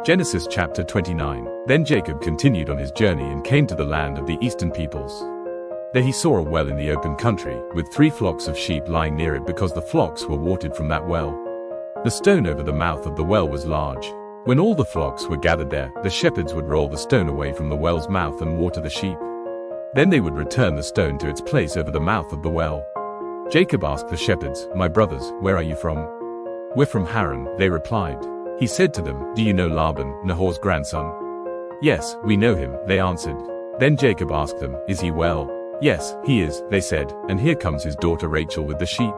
Genesis chapter 29. Then Jacob continued on his journey and came to the land of the eastern peoples. There he saw a well in the open country, with 3 flocks of sheep lying near it because the flocks were watered from that well. The stone over the mouth of the well was large. When all the flocks were gathered there, the shepherds would roll the stone away from the well's mouth and water the sheep. Then they would return the stone to its place over the mouth of the well. Jacob asked the shepherds, "My brothers, where are you from?" "We're from Haran," they replied. He said to them, "Do you know Laban, Nahor's grandson?" "Yes, we know him," they answered. Then Jacob asked them, "Is he well?" "Yes, he is," they said, "and here comes his daughter Rachel with the sheep."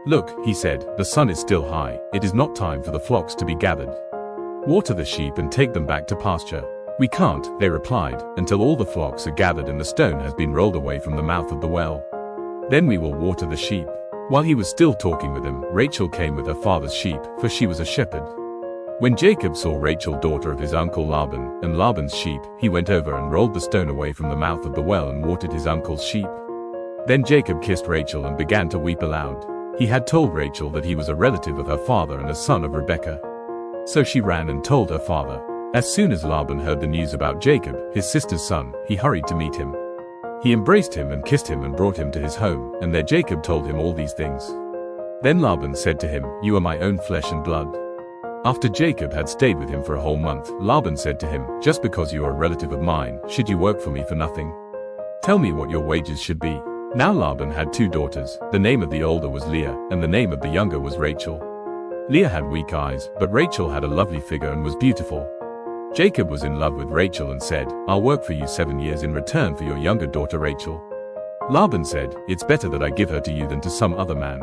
"Look," he said, "the sun is still high, it is not time for the flocks to be gathered. Water the sheep and take them back to pasture." "We can't," they replied, "until all the flocks are gathered and the stone has been rolled away from the mouth of the well. Then we will water the sheep." While he was still talking with him, Rachel came with her father's sheep, for she was a shepherd. When Jacob saw Rachel, daughter of his uncle Laban, and Laban's sheep, he went over and rolled the stone away from the mouth of the well and watered his uncle's sheep. Then Jacob kissed Rachel and began to weep aloud. He had told Rachel that he was a relative of her father and a son of Rebekah. So she ran and told her father. As soon as Laban heard the news about Jacob, his sister's son, he hurried to meet him. He embraced him and kissed him and brought him to his home, and there Jacob told him all these things. Then Laban said to him, "You are my own flesh and blood." After Jacob had stayed with him for a whole month, Laban said to him, "Just because you are a relative of mine, should you work for me for nothing? Tell me what your wages should be." Now Laban had 2 daughters. The name of the older was Leah, and the name of the younger was Rachel. Leah had weak eyes, but Rachel had a lovely figure and was beautiful. Jacob was in love with Rachel and said, "I'll work for you 7 years in return for your younger daughter Rachel." Laban said, "It's better that I give her to you than to some other man.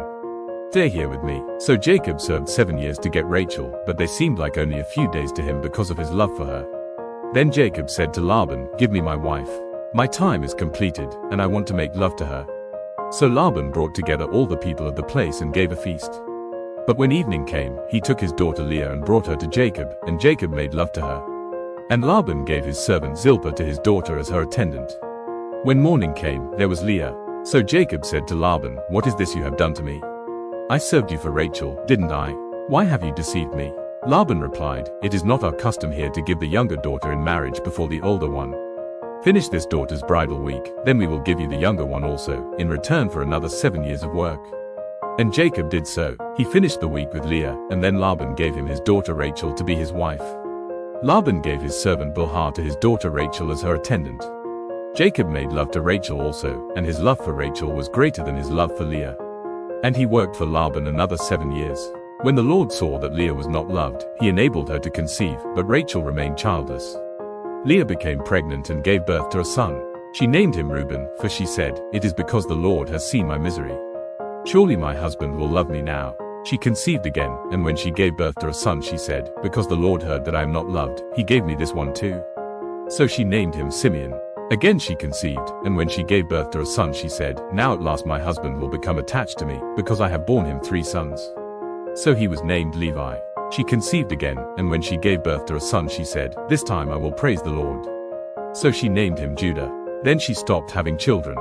Stay here with me." So Jacob served 7 years to get Rachel, but they seemed like only a few days to him because of his love for her. Then Jacob said to Laban, "Give me my wife. My time is completed, and I want to make love to her." So Laban brought together all the people of the place and gave a feast. But when evening came, he took his daughter Leah and brought her to Jacob, and Jacob made love to her. And Laban gave his servant Zilpah to his daughter as her attendant. When morning came, there was Leah. So Jacob said to Laban, "What is this you have done to me? I served you for Rachel, didn't I? Why have you deceived me?" Laban replied, "It is not our custom here to give the younger daughter in marriage before the older one. Finish this daughter's bridal week, then we will give you the younger one also, in return for another 7 years of work." And Jacob did so. He finished the week with Leah, and then Laban gave him his daughter Rachel to be his wife. Laban gave his servant Bilhah to his daughter Rachel as her attendant. Jacob made love to Rachel also, and his love for Rachel was greater than his love for Leah. And he worked for Laban another 7 years. When the Lord saw that Leah was not loved, he enabled her to conceive, but Rachel remained childless. Leah became pregnant and gave birth to a son. She named him Reuben, for she said, "It is because the Lord has seen my misery. Surely my husband will love me now." She conceived again, and when she gave birth to a son she said, "Because the Lord heard that I am not loved, he gave me this one too." So she named him Simeon. Again she conceived, and when she gave birth to a son she said, "Now at last my husband will become attached to me, because I have borne him 3 sons." So he was named Levi. She conceived again, and when she gave birth to a son she said, "This time I will praise the Lord." So she named him Judah. Then she stopped having children.